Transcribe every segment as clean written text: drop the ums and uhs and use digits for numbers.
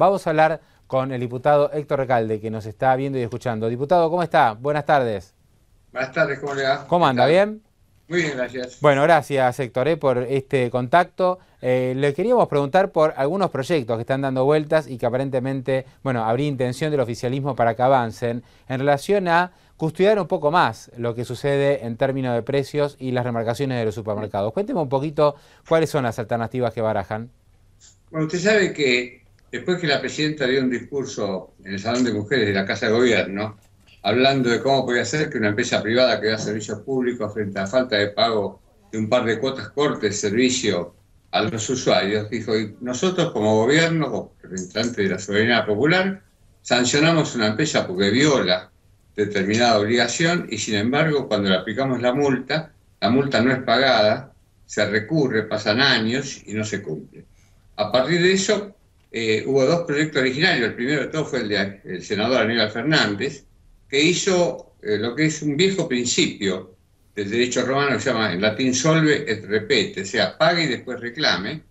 Vamos a hablar con el diputado Héctor Recalde, que nos está viendo y escuchando. Diputado, ¿cómo está? Buenas tardes. Buenas tardes, ¿cómo le va? ¿Cómo ¿Qué anda? tal? ¿Bien? Muy bien, gracias. Bueno, gracias Héctor por este contacto. Le queríamos preguntar por algunos proyectos que están dando vueltas y que aparentemente, bueno, habría intención del oficialismo para que avancen en relación a custodiar un poco más lo que sucede en términos de precios y las remarcaciones de los supermercados. Cuénteme un poquito cuáles son las alternativas que barajan. Bueno, usted sabe que después que la presidenta dio un discurso en el Salón de Mujeres de la Casa de Gobierno, hablando de cómo podía ser que una empresa privada que da servicios públicos frente a la falta de pago de un par de cuotas corte de servicio a los usuarios, dijo, y nosotros como gobierno, como representante de la soberanía popular, sancionamos una empresa porque viola determinada obligación y sin embargo cuando le aplicamos la multa no es pagada, se recurre, pasan años y no se cumple. A partir de eso, hubo dos proyectos originarios. El primero de todo fue el del senador Aníbal Fernández, que hizo lo que es un viejo principio del derecho romano que se llama en latín solve et repete, o sea, pague y después reclame.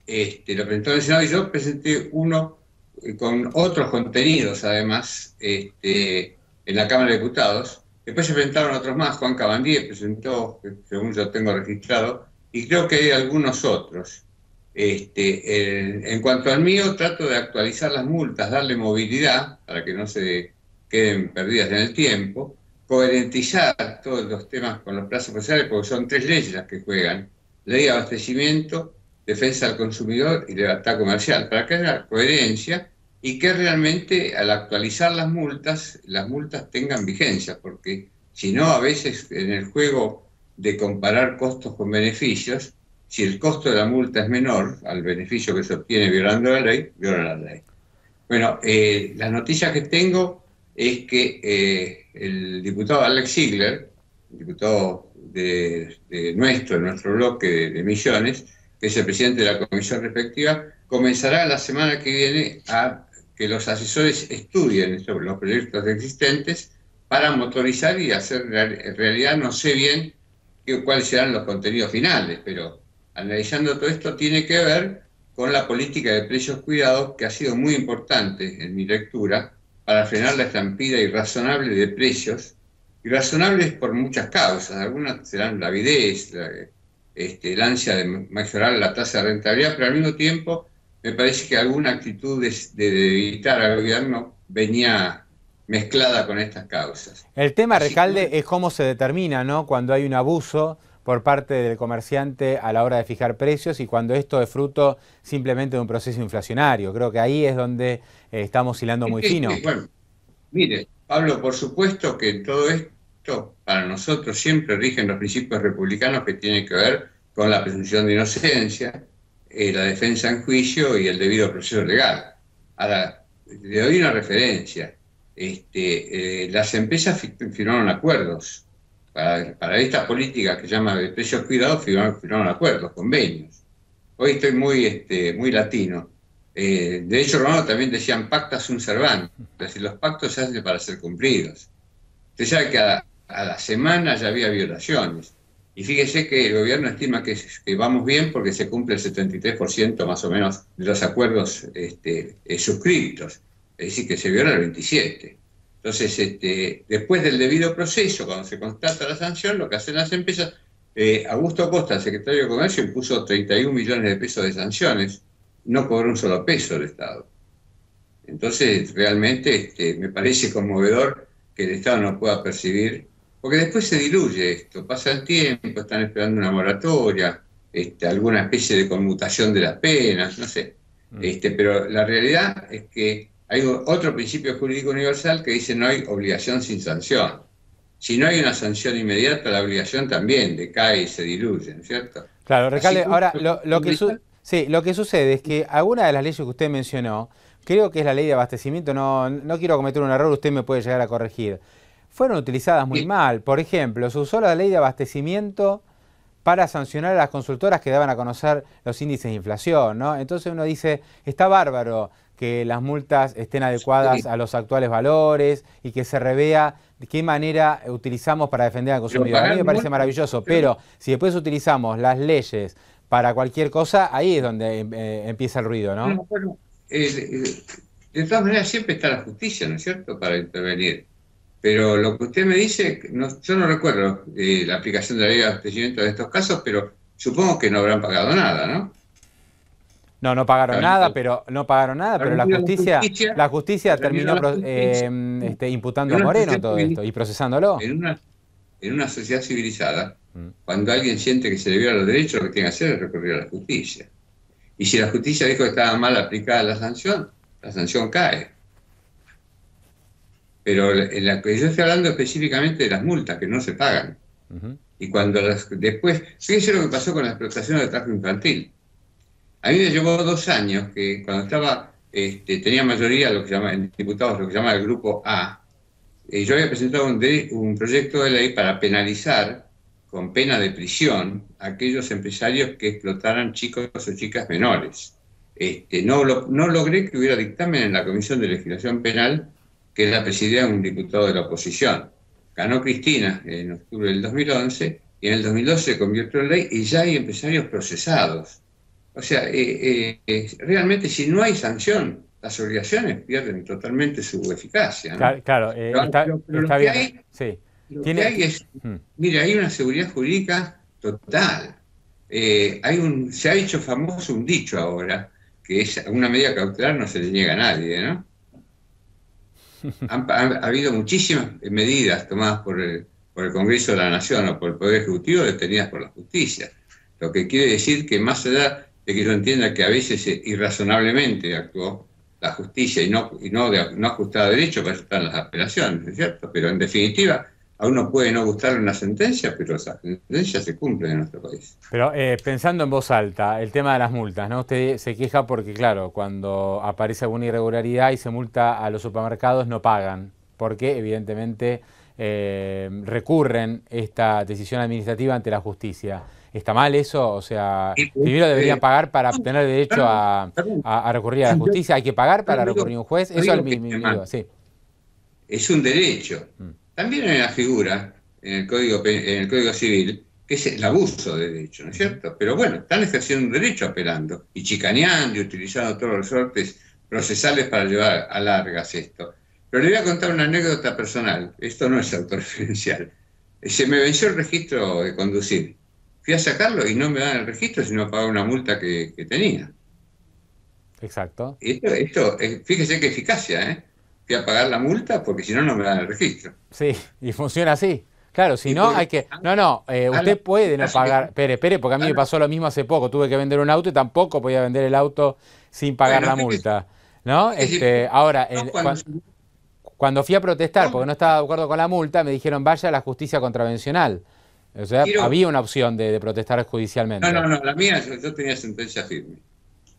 Lo presentó en el Senado y yo presenté uno con otros contenidos, además, en la Cámara de Diputados. Después se presentaron otros más. Juan Cabandier presentó, según yo tengo registrado, y creo que hay algunos otros. En cuanto al mío, trato de actualizar las multas, darle movilidad para que no se queden perdidas en el tiempo, coherentizar todos los temas con los plazos procesales, porque son tres leyes las que juegan: ley de abastecimiento, defensa del consumidor y libertad comercial, para que haya coherencia y que realmente al actualizar las multas tengan vigencia, porque si no, a veces en el juego de comparar costos con beneficios, si el costo de la multa es menor al beneficio que se obtiene violando la ley, viola la ley. Bueno, las noticias que tengo es que el diputado Alex Ziegler, diputado de nuestro bloque de Misiones, que es el presidente de la comisión respectiva, comenzará la semana que viene a que los asesores estudien sobre los proyectos existentes para motorizar y hacer en realidad, no sé bien cuáles serán los contenidos finales, pero analizando todo esto tiene que ver con la política de precios cuidados, que ha sido muy importante en mi lectura para frenar la estampida irrazonable de precios, irrazonables por muchas causas. Algunas serán la avidez, el ansia de mejorar la tasa de rentabilidad, pero al mismo tiempo me parece que alguna actitud de debilitar al gobierno venía mezclada con estas causas. El tema, Así Recalde, que, es cómo se determina, ¿no?, cuando hay un abuso por parte del comerciante a la hora de fijar precios y cuando esto es fruto simplemente de un proceso inflacionario. Creo que ahí es donde estamos hilando muy fino. bueno, mire, Pablo, por supuesto que todo esto para nosotros siempre rigen los principios republicanos que tienen que ver con la presunción de inocencia, la defensa en juicio y el debido proceso legal. Ahora, le doy una referencia. Las empresas firmaron acuerdos para esta política que se llama de precios cuidados, firmaron acuerdos, convenios. Hoy estoy muy latino. Derecho romano también decían pacta sunt servanda, es decir, los pactos se hacen para ser cumplidos. Usted sabe que a la semana ya había violaciones. Y fíjese que el gobierno estima que vamos bien porque se cumple el 73% más o menos de los acuerdos suscriptos. Es decir, que se viola el 27%. Entonces, después del debido proceso, cuando se constata la sanción, lo que hacen las empresas, Augusto Costa, el secretario de Comercio, impuso 31 millones de pesos de sanciones, no cobró un solo peso del Estado. Entonces, realmente me parece conmovedor que el Estado no pueda percibir, porque después se diluye esto, pasa el tiempo, están esperando una moratoria, alguna especie de conmutación de las penas, no sé. Pero la realidad es que hay otro principio jurídico universal que dice no hay obligación sin sanción. Si no hay una sanción inmediata, la obligación también decae y se diluye, ¿no es cierto? Claro, Así Recalde, que ahora lo que sucede es que alguna de las leyes que usted mencionó, creo que es la ley de abastecimiento, no quiero cometer un error, usted me puede llegar a corregir, fueron utilizadas muy mal. Por ejemplo, se usó la ley de abastecimiento para sancionar a las consultoras que daban a conocer los índices de inflación, ¿no? Entonces uno dice, está bárbaro que las multas estén adecuadas a los actuales valores y que se revea de qué manera utilizamos para defender al consumidor. A mí me parece maravilloso, pero si después utilizamos las leyes para cualquier cosa, ahí es donde empieza el ruido, ¿no? Bueno, de todas maneras siempre está la justicia, ¿no es cierto?, para intervenir. Pero lo que usted me dice, yo no recuerdo la aplicación de la ley de abastecimiento de estos casos, pero supongo que no habrán pagado nada, ¿no? No, no pagaron nada, pero la justicia terminó imputando a Moreno todo esto y procesándolo. En una sociedad civilizada, cuando alguien siente que se le viola los derechos, lo que tiene que hacer es recurrir a la justicia. Y si la justicia dijo que estaba mal aplicada la sanción cae. Pero yo estoy hablando específicamente de las multas que no se pagan. Y cuando después, fíjense lo que pasó con la explotación del trabajo infantil. A mí me llevó 2 años que cuando tenía mayoría lo que llaman diputados, lo que llama el grupo A, yo había presentado un proyecto de ley para penalizar con pena de prisión a aquellos empresarios que explotaran chicos o chicas menores. No logré que hubiera dictamen en la Comisión de Legislación Penal, que la presidía un diputado de la oposición. Ganó Cristina en octubre del 2011 y en el 2012 se convirtió en ley y ya hay empresarios procesados. O sea, realmente si no hay sanción, las obligaciones pierden totalmente su eficacia, ¿no? Claro, está bien. Sí. Mire, hay una seguridad jurídica total. Se ha hecho famoso un dicho ahora, que es una medida cautelar no se le niega a nadie, ¿no? Ha habido muchísimas medidas tomadas por el Congreso de la Nación o por el Poder Ejecutivo detenidas por la justicia. Lo que quiere decir que más allá de que yo entienda que a veces irrazonablemente actuó la justicia y no ajustada a derecho, para eso están las apelaciones, ¿es cierto? Pero en definitiva, a uno puede no gustarle una sentencia, pero esas sentencias se cumplen en nuestro país. Pero pensando en voz alta, el tema de las multas, ¿no? Usted se queja porque, claro, cuando aparece alguna irregularidad y se multa a los supermercados, no pagan, porque evidentemente recurren esta decisión administrativa ante la justicia. ¿Está mal eso? O sea, primero deberían pagar para obtener derecho a recurrir a la justicia. ¿Hay que pagar para recurrir a un juez? Eso es sí. Es un derecho. También hay una figura en el Código Civil que es el abuso de derecho, ¿no es cierto? Pero bueno, están ejerciendo un derecho apelando y chicaneando y utilizando todos los resortes procesales para llevar a largas esto. Pero le voy a contar una anécdota personal. Esto no es autorreferencial. Se me venció el registro de conducir. Fui a sacarlo y no me dan el registro, sino pagar una multa que tenía. Exacto. Esto fíjese qué eficacia, ¿eh? Fui a pagar la multa porque si no, no me dan el registro. Sí, y funciona así. Claro, si no, hay que... usted puede no pagar... Espere, porque a mí me pasó lo mismo hace poco. Tuve que vender un auto y tampoco podía vender el auto sin pagar la multa. ¿No? Ahora, cuando fui a protestar porque no estaba de acuerdo con la multa, me dijeron vaya a la justicia contravencional. O sea, había una opción de protestar judicialmente. No, la mía, yo tenía sentencia firme.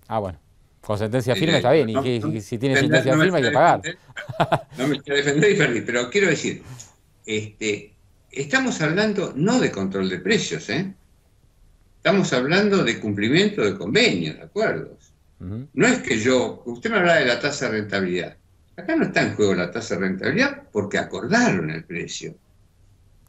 Ah, bueno. Con sentencia firme está bien. Y si tiene sentencia firme hay que pagar. No me quiero defender y perdí. Pero quiero decir, estamos hablando no de control de precios, ¿eh? Estamos hablando de cumplimiento de convenios, de acuerdos. No es que usted me habla de la tasa de rentabilidad. Acá no está en juego la tasa de rentabilidad porque acordaron el precio.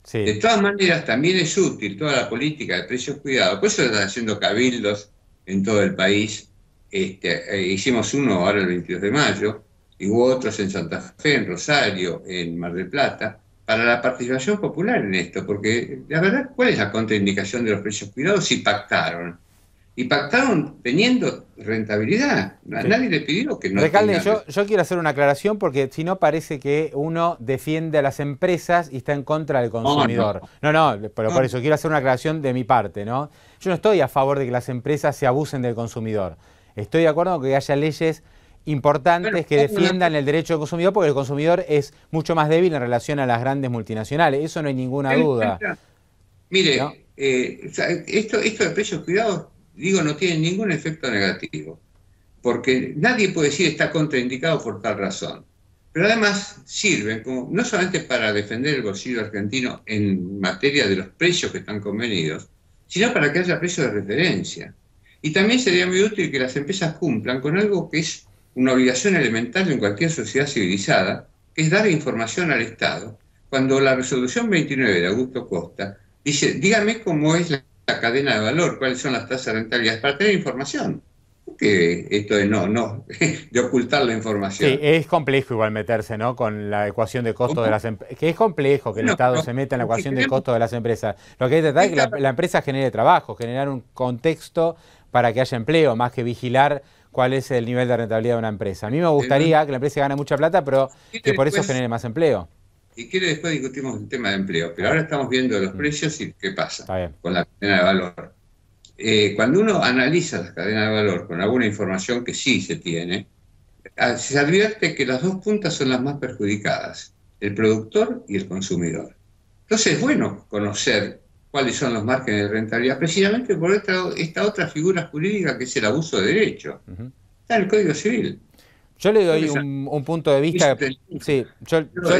Sí. De todas maneras, también es útil toda la política de precios cuidados. Por eso se están haciendo cabildos en todo el país. Hicimos uno ahora el 22 de mayo, y hubo otros en Santa Fe, en Rosario, en Mar del Plata, para la participación popular en esto. Porque, la verdad, ¿cuál es la contraindicación de los precios cuidados si pactaron? Y pactaron teniendo rentabilidad. Sí. Nadie le pidió que no. Recalde, yo quiero hacer una aclaración porque si no parece que uno defiende a las empresas y está en contra del consumidor. Pero por eso quiero hacer una aclaración de mi parte, ¿no? Yo no estoy a favor de que las empresas se abusen del consumidor. Estoy de acuerdo con que haya leyes importantes que defiendan el derecho del consumidor porque el consumidor es mucho más débil en relación a las grandes multinacionales. Eso no hay ninguna duda. Mire, ¿no? Esto de precios cuidados, no tiene ningún efecto negativo, porque nadie puede decir está contraindicado por tal razón. Pero además sirven como, no solamente para defender el bolsillo argentino en materia de los precios que están convenidos, sino para que haya precios de referencia. Y también sería muy útil que las empresas cumplan con algo que es una obligación elemental en cualquier sociedad civilizada, que es dar información al Estado. Cuando la resolución 29 de Augusto Costa dice, dígame cómo es la cadena de valor, cuáles son las tasas de rentabilidad, para tener información. que esto de de ocultar la Sí, información. es complejo igual meterse, ¿no? Con la ecuación de costo de ¿Cómo? las empresas. Que es complejo que el Bueno, Estado pero se meta en la lo que ecuación de queremos costo de las empresas. Lo que hay que tratar es que es la empresa genere trabajo, generar un contexto para que haya empleo, más que vigilar cuál es el nivel de rentabilidad de una empresa. A mí me gustaría que la empresa gane mucha plata, pero que por eso después, genere más empleo. y quiere después discutimos el tema de empleo, pero ahora estamos viendo los Mm, precios y qué pasa está bien. con la cadena de valor. Cuando uno analiza las cadenas de valor con alguna información que sí se tiene, se advierte que las dos puntas son las más perjudicadas, el productor y el consumidor. Entonces es bueno conocer cuáles son los márgenes de rentabilidad, precisamente por esta otra figura jurídica que es el abuso de derecho. Ujú. Está en el Código Civil. Yo le Creo que doy un punto de vista. Sí,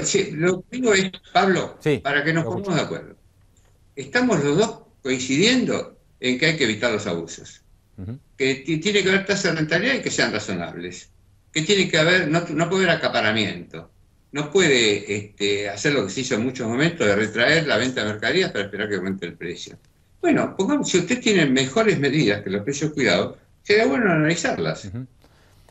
sí, lo que digo es, Pablo, sí, para que nos lo escucho. pongamos de acuerdo, estamos los dos coincidiendo en que hay que evitar los abusos, Ujú. que tiene que haber tasas de rentabilidad y que sean razonables, que tiene que haber, no puede haber acaparamiento, no puede hacer lo que se hizo en muchos momentos de retraer la venta de mercaderías para esperar que aumente el precio. Bueno, si usted tiene mejores medidas que los precios cuidados, sería bueno analizarlas Ujú.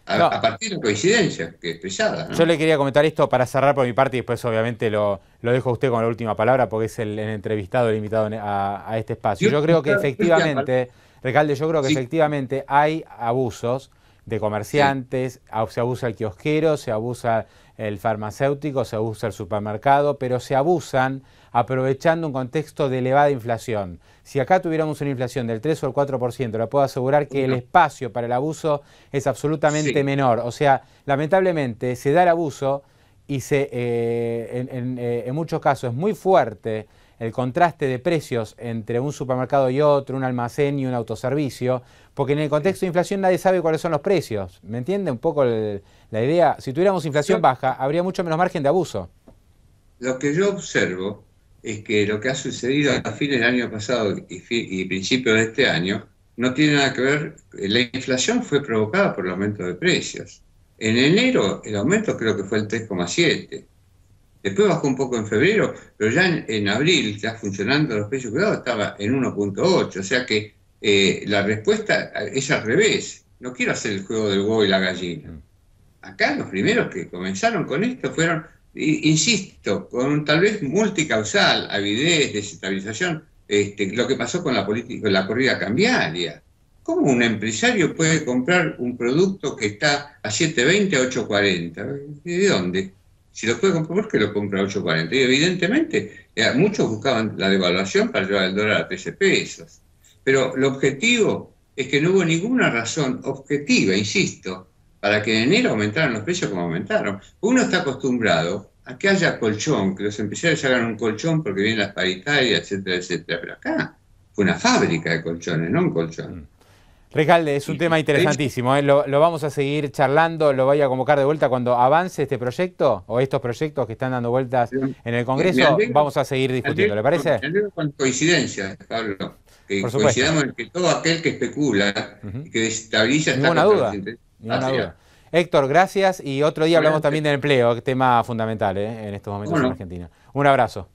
No, a partir de coincidencias, que es pesada, yo ¿no? le quería comentar esto para cerrar por mi parte y después obviamente lo dejo a usted con la última palabra porque es el entrevistado, el invitado a este espacio. Yo, Yo creo que yo, efectivamente, Recalde, yo creo que sí, efectivamente hay abusos de sí, comerciantes, se abusa el kiosquero, se abusa el farmacéutico, se abusa el supermercado, pero se abusan aprovechando un contexto de elevada inflación. Si acá tuviéramos una inflación del 3 o el 4%, le puedo asegurar que el bueno, espacio para el abuso es absolutamente sí. menor. O sea, lamentablemente se da el abuso y en muchos casos es muy fuerte el contraste de precios entre un supermercado y otro, un almacén y un autoservicio, porque en el contexto de inflación nadie sabe cuáles son los precios. ¿Me entiende un poco la idea? Si tuviéramos inflación Yo, baja, habría mucho menos margen de abuso. lo que yo observo es que lo que ha sucedido a fines del año pasado y principios de este año no tiene nada que ver. La inflación fue provocada por el aumento de precios. En enero el aumento creo que fue el 3,7. Después bajó un poco en febrero, pero ya en abril, ya funcionando los precios cuidados, estaba en 1,8. O sea que la respuesta es al revés. No quiero hacer el juego del huevo y la gallina. Acá los primeros que comenzaron con esto fueron, insisto, con tal vez multicausal, avidez, desestabilización, lo que pasó con la política, la corrida cambiaria. ¿Cómo un empresario puede comprar un producto que está a 7,20 a 8,40? ¿De dónde? Si lo puede comprar, ¿por qué lo compra a 8,40? Y evidentemente, muchos buscaban la devaluación para llevar el dólar a 13 pesos. Pero el objetivo es que no hubo ninguna razón objetiva, insisto, para que en enero aumentaran los precios como aumentaron. Uno está acostumbrado a que haya colchón, que los empresarios hagan un colchón porque vienen las paritarias, etcétera, etcétera. Pero acá fue una fábrica de colchones, no un colchón. Recalde, es un Y tema interesantísimo, ¿eh? Lo vamos a seguir charlando, lo voy a convocar de vuelta cuando avance este proyecto o estos proyectos que están dando vueltas en el me Congreso, alegro, vamos a seguir discutiendo, ¿le parece? me alegro con coincidencias, Pablo, que Por supuesto. coincidamos en que todo aquel que especula Ujú. y que desestabiliza está Ninguna contra los duda, intereses de la ninguna duda. patria. Héctor, gracias y otro día hablamos Bueno, también del empleo, tema fundamental, ¿eh? En estos momentos ¿cómo en no? Argentina. Un abrazo.